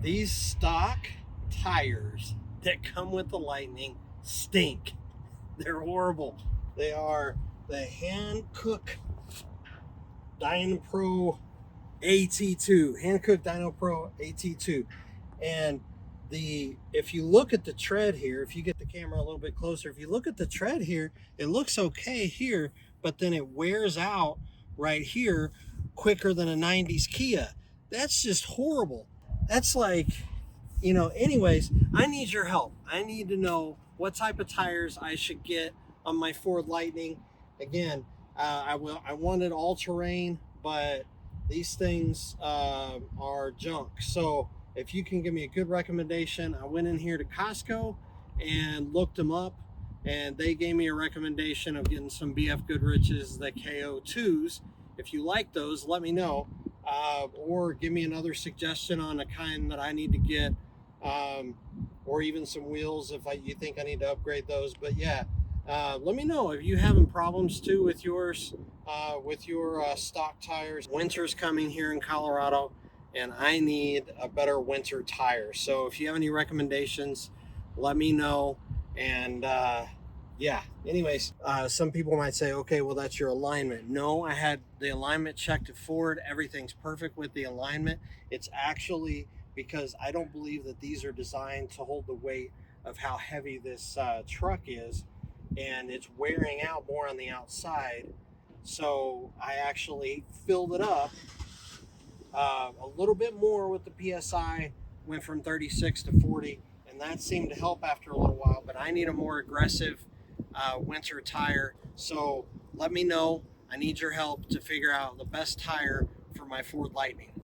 These stock tires that come with the Lightning stink. They're horrible. They are the Hankook Dyno Pro AT2. Hankook Dyno Pro AT2. And if you look at the tread here, if you get the camera a little bit closer, if you look at the tread here, it looks okay here, but then it wears out right here quicker than a 90s Kia. That's just horrible. That's like, anyways, I need your help. I need to know what type of tires I should get on my Ford Lightning. Again, I wanted all-terrain, but these things are junk. So if you can give me a good recommendation, I went in here to Costco and looked them up, and they gave me a recommendation of getting some BF Goodrich's, the K02s. If you like those, let me know, or give me another suggestion on a kind that I need to get, or even some wheels if you think I need to upgrade those. But yeah, let me know if you having problems too with yours, with your stock tires. Winter's coming here in Colorado, and I need a better winter tire. So if you have any recommendations, let me know. And yeah, anyways, some people might say, okay, well, that's your alignment. No, I had the alignment checked at Ford. Everything's perfect with the alignment. It's actually because I don't believe that these are designed to hold the weight of how heavy this truck is, and it's wearing out more on the outside. So I actually filled it up a little bit more with the PSI, went from 36 to 40, and that seemed to help after a little while. But I need a more aggressive winter tire. So let me know. I need your help to figure out the best tire for my Ford Lightning.